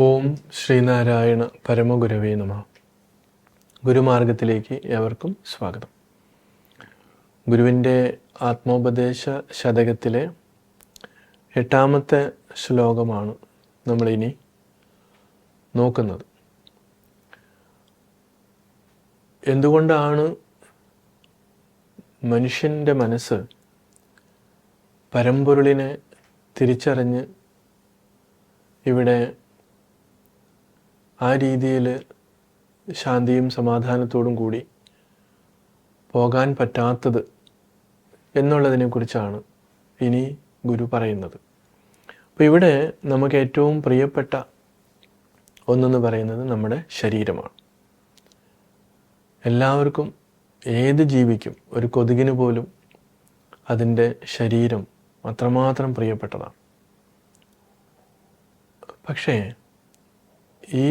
ഓം ശ്രീനാരായണ പരമഗുരവേ നമഃ. ഗുരുമാർഗത്തിലേക്ക് ഏവർക്കും സ്വാഗതം. ഗുരുവിൻ്റെ ആത്മോപദേശ ശതകത്തിലെ 8ാമത്തെ ശ്ലോകമാണ് നമ്മളിനി നോക്കുന്നത്. എന്തുകൊണ്ടാണ് മനുഷ്യൻ്റെ മനസ്സ് പരമ്പൊരുളിനെ തിരിച്ചറിഞ്ഞ് ഇവിടെ ആ രീതിയിൽ ശാന്തിയും സമാധാനത്തോടും കൂടി പോകാൻ പറ്റാത്തത് എന്നുള്ളതിനെക്കുറിച്ചാണ് ഇനി ഗുരു പറയുന്നത്. അപ്പോൾ ഇവിടെ നമുക്ക് ഏറ്റവും പ്രിയപ്പെട്ട ഒന്നെന്ന് പറയുന്നത് നമ്മുടെ ശരീരമാണ്. എല്ലാവർക്കും, ഏത് ജീവിക്കും, ഒരു കൊതുകിന് പോലും അതിൻ്റെ ശരീരം അത്രമാത്രം പ്രിയപ്പെട്ടതാണ്. പക്ഷേ ഈ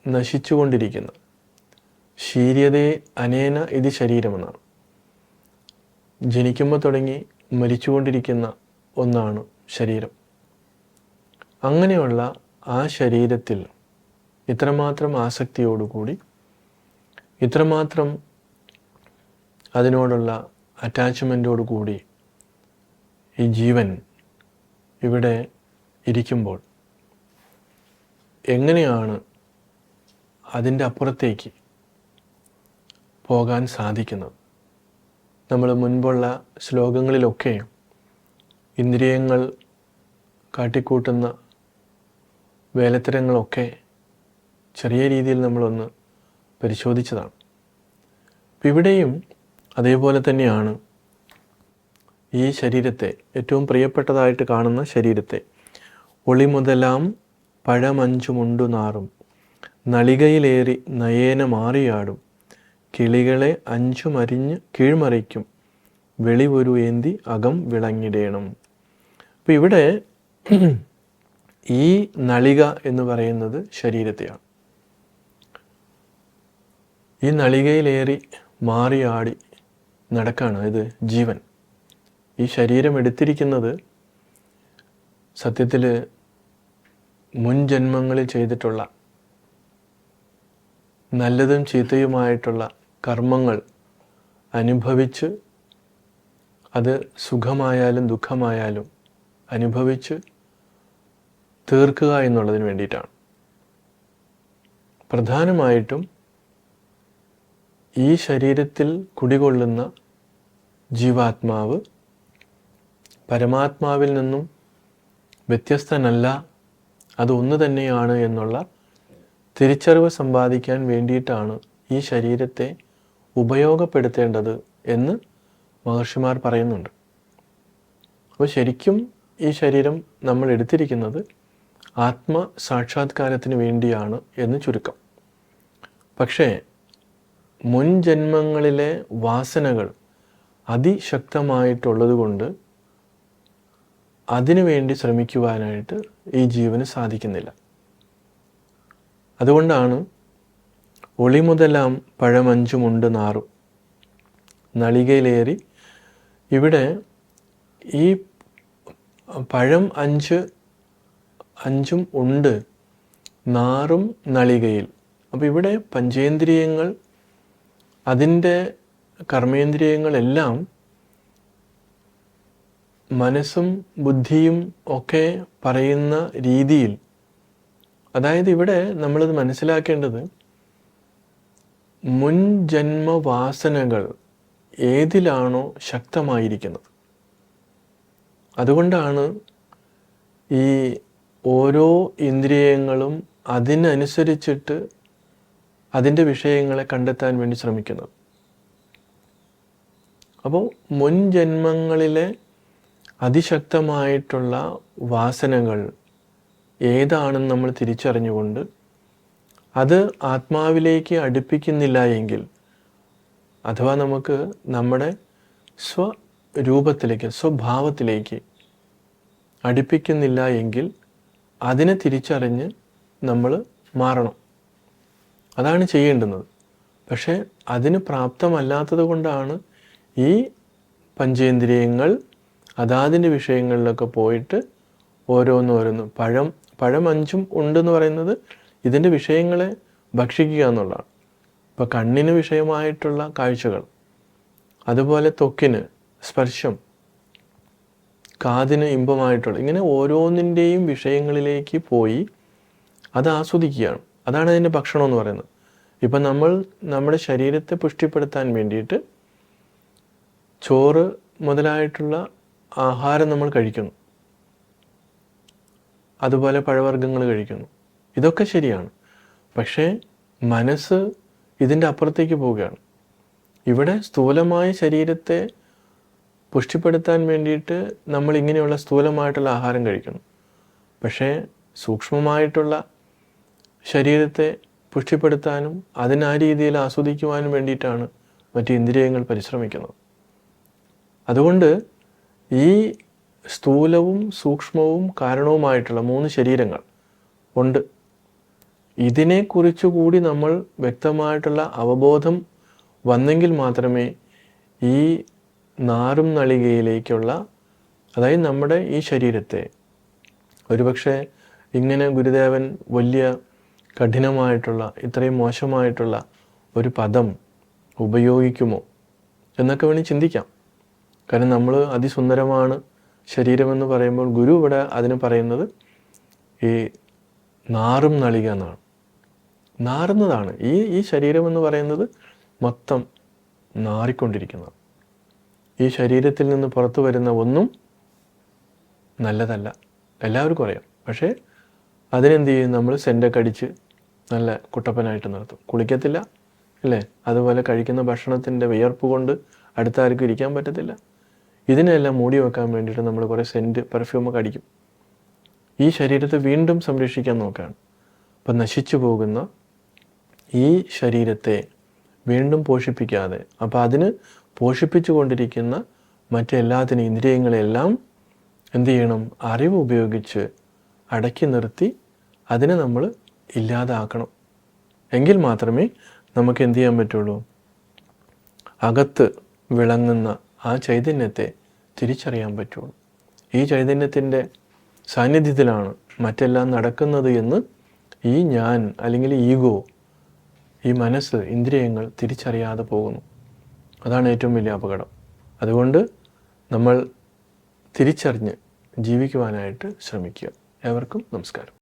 നശിച്ചുകൊണ്ടിരിക്കുന്ന ശീര്യതേ അനേന ഇത് ശരീരമെന്നാണ്. ജനിക്കുമ്പോൾ തുടങ്ങി മരിച്ചുകൊണ്ടിരിക്കുന്ന ഒന്നാണ് ശരീരം. അങ്ങനെയുള്ള ആ ശരീരത്തിൽ ഇത്രമാത്രം ആസക്തിയോടുകൂടി, ഇത്രമാത്രം അതിനോടുള്ള അറ്റാച്ച്മെൻറ്റോടുകൂടി ഈ ജീവൻ ഇവിടെ ഇരിക്കുമ്പോൾ എങ്ങനെയാണ് അതിൻ്റെ അപ്പുറത്തേക്ക് പോകാൻ സാധിക്കുന്നത്? നമ്മൾ മുൻപുള്ള ശ്ലോകങ്ങളിലൊക്കെ ഇന്ദ്രിയങ്ങൾ കാട്ടിക്കൂട്ടുന്ന വേലത്തരങ്ങളൊക്കെ ചെറിയ രീതിയിൽ നമ്മളൊന്ന് പരിശോധിച്ചതാണ്. അപ്പം ഇവിടെയും അതേപോലെ തന്നെയാണ് ഈ ശരീരത്തെ, ഏറ്റവും പ്രിയപ്പെട്ടതായിട്ട് കാണുന്ന ശരീരത്തെ, ഒളി മുതലാം പഴമഞ്ചുമുണ്ടു നാറും നളികയിലേറി നയേന മാറിയാടും കിളികളെ അഞ്ചുമരിഞ്ഞ് കീഴ്മറിക്കും വെളിവൊരു ഏന്തി അകം വിളങ്ങിടേണം. അപ്പം ഇവിടെ ഈ നളിക എന്ന് പറയുന്നത് ശരീരത്തെയാണ്. ഈ നളികയിലേറി മാറിയാടി നടക്കാണ് ഇത് ജീവൻ. ഈ ശരീരം എടുത്തിരിക്കുന്നത് സത്യത്തിൽ മുൻ ജന്മങ്ങളിൽ ചെയ്തിട്ടുള്ള നല്ലതും ചീത്തയുമായിട്ടുള്ള കർമ്മങ്ങൾ അനുഭവിച്ച്, അത് സുഖമായാലും ദുഃഖമായാലും അനുഭവിച്ച് തീർക്കുക എന്നുള്ളതിന് വേണ്ടിയിട്ടാണ്. പ്രധാനമായിട്ടും ഈ ശരീരത്തിൽ കുടികൊള്ളുന്ന ജീവാത്മാവ് പരമാത്മാവിൽ നിന്നും വ്യത്യസ്തനല്ല, അതൊന്നു തന്നെയാണ് എന്നുള്ള തിരിച്ചറിവ് സമ്പാദിക്കാൻ വേണ്ടിയിട്ടാണ് ഈ ശരീരത്തെ ഉപയോഗപ്പെടുത്തേണ്ടത് എന്ന് മഹർഷിമാർ പറയുന്നുണ്ട്. അപ്പോൾ ശരിക്കും ഈ ശരീരം നമ്മൾ എടുത്തിരിക്കുന്നത് ആത്മസാക്ഷാത്കാരത്തിന് വേണ്ടിയാണ് എന്ന് ചുരുക്കം. പക്ഷേ മുൻ ജന്മങ്ങളിലെ വാസനകൾ അതിശക്തമായിട്ടുള്ളത് കൊണ്ട് അതിനു വേണ്ടി ശ്രമിക്കുവാനായിട്ട് ഈ ജീവന് സാധിക്കുന്നില്ല. അതുകൊണ്ടാണ് ഒളി മുതലാം പഴമഞ്ചുമുണ്ട് നാറും നളികയിലേറി. ഇവിടെ ഈ പഴം അഞ്ചും ഉണ്ട്, നാറും നളികയിൽ. അപ്പോൾ ഇവിടെ പഞ്ചേന്ദ്രിയങ്ങൾ, അതിൻ്റെ കർമ്മേന്ദ്രിയങ്ങളെല്ലാം മനസ്സും ബുദ്ധിയും ഒക്കെ പറയുന്ന രീതിയിൽ, അതായത് ഇവിടെ നമ്മളത് മനസ്സിലാക്കേണ്ടത് മുൻ ജന്മവാസനകൾ ഏതിലാണോ ശക്തമായിരിക്കുന്നത്, അതുകൊണ്ടാണ് ഈ ഓരോ ഇന്ദ്രിയങ്ങളും അതിനനുസരിച്ചിട്ട് അതിൻ്റെ വിഷയങ്ങളെ കണ്ടെത്താൻ വേണ്ടി ശ്രമിക്കുന്നത്. അപ്പോൾ മുൻ ജന്മങ്ങളിലെ അതിശക്തമായിട്ടുള്ള വാസനകൾ ഏതാണെന്ന് നമ്മൾ തിരിച്ചറിഞ്ഞുകൊണ്ട് അത് ആത്മാവിലേക്ക് അടുപ്പിക്കുന്നില്ല എങ്കിൽ, അഥവാ നമുക്ക് നമ്മുടെ സ്വരൂപത്തിലേക്ക്, സ്വഭാവത്തിലേക്ക് അടുപ്പിക്കുന്നില്ല എങ്കിൽ അതിനെ തിരിച്ചറിഞ്ഞ് നമ്മൾ മാറണം. അതാണ് ചെയ്യേണ്ടുന്നത്. പക്ഷേ അതിന് പ്രാപ്തമല്ലാത്തത് കൊണ്ടാണ് ഈ പഞ്ചേന്ദ്രിയങ്ങൾ അതാതിൻ്റെ വിഷയങ്ങളിലൊക്കെ പോയിട്ട് ഓരോന്നോരോന്ന് പഴം 5ഉം ഉണ്ടെന്ന് പറയുന്നത് ഇതിൻ്റെ വിഷയങ്ങളെ ഭക്ഷിക്കുക എന്നുള്ളതാണ്. ഇപ്പോൾ കണ്ണിന് വിഷയമായിട്ടുള്ള കാഴ്ചകൾ, അതുപോലെ ത്വക്കിന് സ്പർശം, കാതിന് ഇമ്പമായിട്ടുള്ള, ഇങ്ങനെ ഓരോന്നിൻ്റെയും വിഷയങ്ങളിലേക്ക് പോയി അത് ആസ്വദിക്കുകയാണ്. അതാണ് അതിൻ്റെ ഭക്ഷണം എന്ന് പറയുന്നത്. ഇപ്പം നമ്മൾ നമ്മുടെ ശരീരത്തെ പുഷ്ടിപ്പെടുത്താൻ വേണ്ടിയിട്ട് ചോറ് മുതലായിട്ടുള്ള ആഹാരം നമ്മൾ കഴിക്കുന്നു, അതുപോലെ പഴവർഗ്ഗങ്ങൾ കഴിക്കുന്നു. ഇതൊക്കെ ശരിയാണ്. പക്ഷേ മനസ്സ് ഇതിൻ്റെ അപ്പുറത്തേക്ക് പോവുകയാണ്. ഇവിടെ സ്ഥൂലമായ ശരീരത്തെ പുഷ്ടിപ്പെടുത്താൻ വേണ്ടിയിട്ട് നമ്മൾ ഇങ്ങനെയുള്ള സ്ഥൂലമായിട്ടുള്ള ആഹാരം കഴിക്കുന്നു. പക്ഷേ സൂക്ഷ്മമായിട്ടുള്ള ശരീരത്തെ പുഷ്ടിപ്പെടുത്താനും അതിന് ആ രീതിയിൽ ആസ്വദിക്കുവാനും വേണ്ടിയിട്ടാണ് മറ്റ് ഇന്ദ്രിയങ്ങൾ പരിശ്രമിക്കുന്നത്. അതുകൊണ്ട് ഈ സ്ഥൂലവും സൂക്ഷ്മവും കാരണവുമായിട്ടുള്ള 3 ശരീരങ്ങൾ ഉണ്ട്. ഇതിനെക്കുറിച്ച് കൂടി നമ്മൾ വ്യക്തമായിട്ടുള്ള അവബോധം വന്നെങ്കിൽ മാത്രമേ ഈ നാറും നളികയിലേക്കുള്ള, അതായത് നമ്മുടെ ഈ ശരീരത്തെ, ഒരുപക്ഷെ ഇങ്ങനെ ഗുരുദേവൻ വലിയ കഠിനമായിട്ടുള്ള, ഇത്രയും മോശമായിട്ടുള്ള ഒരു പദം ഉപയോഗിക്കുമോ എന്നൊക്കെ വേണമെങ്കിൽ ചിന്തിക്കാം. കാരണം നമ്മൾ അതിസുന്ദരമാണ് ശരീരമെന്ന് പറയുമ്പോൾ ഗുരു ഇവിടെ അതിന് പറയുന്നത് ഈ നാറും നളിക എന്നാണ്. നാറുന്നതാണ് ഈ ശരീരമെന്ന് പറയുന്നത്, മൊത്തം നാറിക്കൊണ്ടിരിക്കുന്നത്. ഈ ശരീരത്തിൽ നിന്ന് പുറത്തു വരുന്ന ഒന്നും നല്ലതല്ല, എല്ലാവർക്കും അറിയാം. പക്ഷേ അതിനെന്ത് ചെയ്യും, നമ്മൾ സെൻ്റൊക്കെ അടിച്ച് നല്ല കുട്ടപ്പനായിട്ട് നിർത്തും. കുളിക്കത്തില്ല അല്ലേ? അതുപോലെ കഴിക്കുന്ന ഭക്ഷണത്തിൻ്റെ വിയർപ്പ് കൊണ്ട് അടുത്ത ആർക്കും ഇരിക്കാൻ പറ്റത്തില്ല. ഇതിനെല്ലാം മൂടി വെക്കാൻ വേണ്ടിയിട്ട് നമ്മൾ കുറേ സെൻറ്റ്, പെർഫ്യൂമൊക്കെ അടിക്കും. ഈ ശരീരത്തെ വീണ്ടും സംരക്ഷിക്കാൻ നോക്കുകയാണ്. അപ്പം നശിച്ചു പോകുന്ന ഈ ശരീരത്തെ വീണ്ടും പോഷിപ്പിക്കാതെ, അപ്പോൾ അതിന് പോഷിപ്പിച്ചു കൊണ്ടിരിക്കുന്ന മറ്റെല്ലാത്തിനും, ഇന്ദ്രിയങ്ങളെല്ലാം എന്ത് ചെയ്യണം, അറിവ് ഉപയോഗിച്ച് അടക്കി നിർത്തി അതിനെ നമ്മൾ ഇല്ലാതാക്കണം. എങ്കിൽ മാത്രമേ നമുക്ക് എന്ത് ചെയ്യാൻ പറ്റുള്ളൂ, അകത്ത് വിളങ്ങുന്ന ആ ചൈതന്യത്തെ തിരിച്ചറിയാൻ പറ്റുള്ളൂ. ഈ ചൈതന്യത്തിൻ്റെ സാന്നിധ്യത്തിലാണ് മറ്റെല്ലാം നടക്കുന്നത് എന്ന് ഈ ഞാൻ, അല്ലെങ്കിൽ ഈഗോ, ഈ മനസ്സ്, ഇന്ദ്രിയങ്ങൾ തിരിച്ചറിയാതെ പോകുന്നു. അതാണ് ഏറ്റവും വലിയ അപകടം. അതുകൊണ്ട് നമ്മൾ തിരിച്ചറിഞ്ഞ് ജീവിക്കുവാനായിട്ട് ശ്രമിക്കുക. ഏവർക്കും നമസ്കാരം.